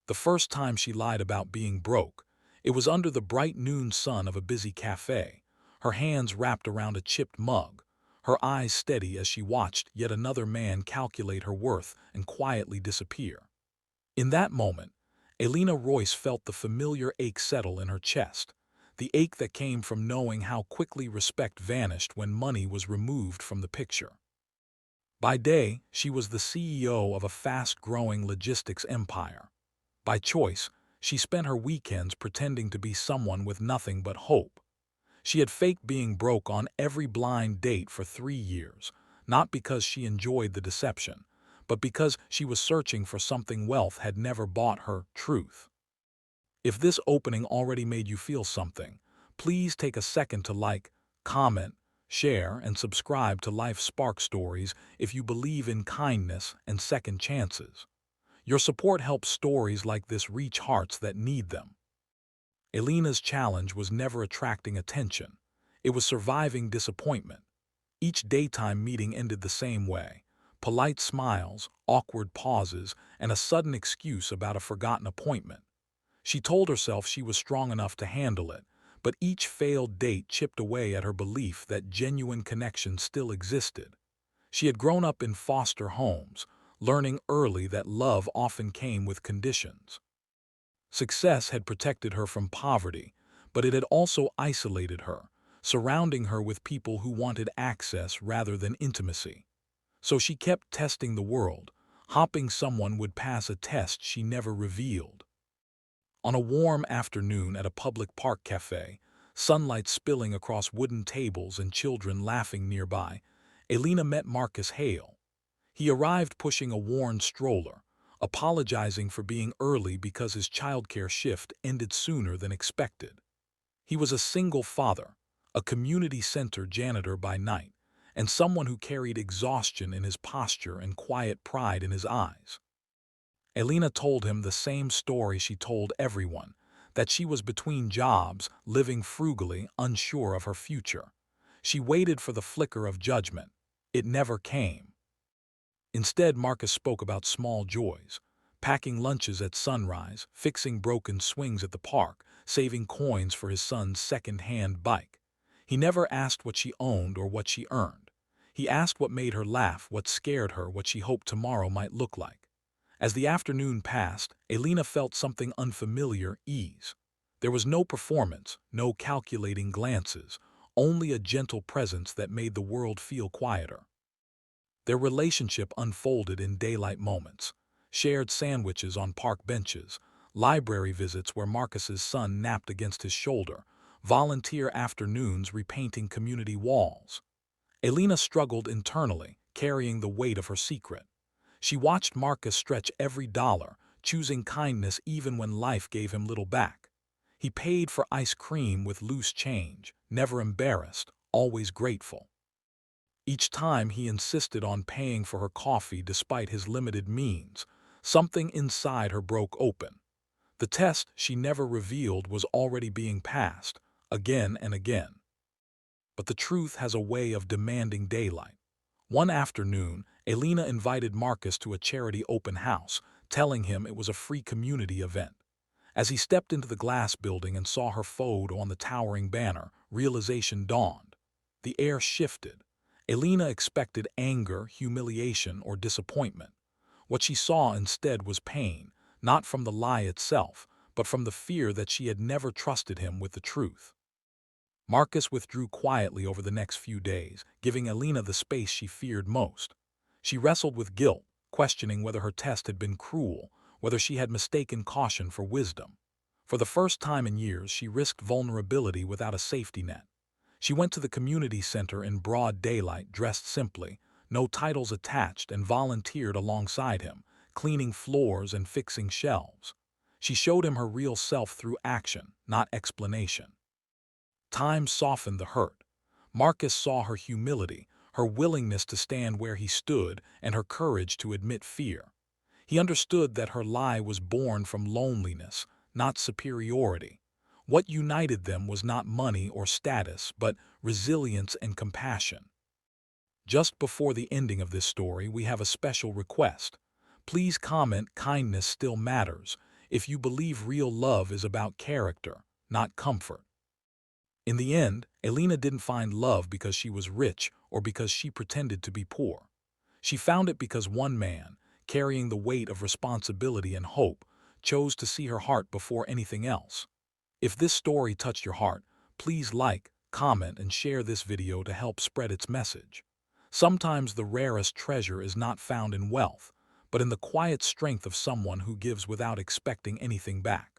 The first time she lied about being broke, it was under the bright noon sun of a busy cafe, her hands wrapped around a chipped mug, her eyes steady as she watched yet another man calculate her worth and quietly disappear. In that moment, Elena Royce felt the familiar ache settle in her chest, the ache that came from knowing how quickly respect vanished when money was removed from the picture. By day, she was the CEO of a fast-growing logistics empire. By choice, she spent her weekends pretending to be someone with nothing but hope. She had faked being broke on every blind date for 3 years, not because she enjoyed the deception, but because she was searching for something wealth had never bought her: truth. If this opening already made you feel something, please take a second to like, comment, share, and subscribe to Life Spark Stories if you believe in kindness and second chances. Your support helps stories like this reach hearts that need them. Elena's challenge was never attracting attention. It was surviving disappointment. Each daytime meeting ended the same way: polite smiles, awkward pauses, and a sudden excuse about a forgotten appointment. She told herself she was strong enough to handle it, but each failed date chipped away at her belief that genuine connection still existed. She had grown up in foster homes, learning early that love often came with conditions. Success had protected her from poverty, but it had also isolated her, surrounding her with people who wanted access rather than intimacy. So she kept testing the world, hoping someone would pass a test she never revealed. On a warm afternoon at a public park cafe, sunlight spilling across wooden tables and children laughing nearby, Elena met Marcus Hale. He arrived pushing a worn stroller, apologizing for being early because his childcare shift ended sooner than expected. He was a single father, a community center janitor by night, and someone who carried exhaustion in his posture and quiet pride in his eyes. Elena told him the same story she told everyone, that she was between jobs, living frugally, unsure of her future. She waited for the flicker of judgment. It never came. Instead, Marcus spoke about small joys: packing lunches at sunrise, fixing broken swings at the park, saving coins for his son's second-hand bike. He never asked what she owned or what she earned. He asked what made her laugh, what scared her, what she hoped tomorrow might look like. As the afternoon passed, Elena felt something unfamiliar: ease. There was no performance, no calculating glances, only a gentle presence that made the world feel quieter. Their relationship unfolded in daylight moments: shared sandwiches on park benches, library visits where Marcus's son napped against his shoulder, volunteer afternoons repainting community walls. Elena struggled internally, carrying the weight of her secret. She watched Marcus stretch every dollar, choosing kindness even when life gave him little back. He paid for ice cream with loose change, never embarrassed, always grateful. Each time he insisted on paying for her coffee despite his limited means, something inside her broke open. The test she never revealed was already being passed, again and again. But the truth has a way of demanding daylight. One afternoon, Elena invited Marcus to a charity open house, telling him it was a free community event. As he stepped into the glass building and saw her photo on the towering banner, realization dawned. The air shifted. Elena expected anger, humiliation, or disappointment. What she saw instead was pain, not from the lie itself, but from the fear that she had never trusted him with the truth. Marcus withdrew quietly over the next few days, giving Elena the space she feared most. She wrestled with guilt, questioning whether her test had been cruel, whether she had mistaken caution for wisdom. For the first time in years, she risked vulnerability without a safety net. She went to the community center in broad daylight, dressed simply, no titles attached, and volunteered alongside him, cleaning floors and fixing shelves. She showed him her real self through action, not explanation. Time softened the hurt. Marcus saw her humility, her willingness to stand where he stood, and her courage to admit fear. He understood that her lie was born from loneliness, not superiority. What united them was not money or status, but resilience and compassion. Just before the ending of this story, we have a special request. Please comment "Kindness Still Matters" if you believe real love is about character, not comfort. In the end, Elena didn't find love because she was rich or because she pretended to be poor. She found it because one man, carrying the weight of responsibility and hope, chose to see her heart before anything else. If this story touched your heart, please like, comment, and share this video to help spread its message. Sometimes the rarest treasure is not found in wealth, but in the quiet strength of someone who gives without expecting anything back.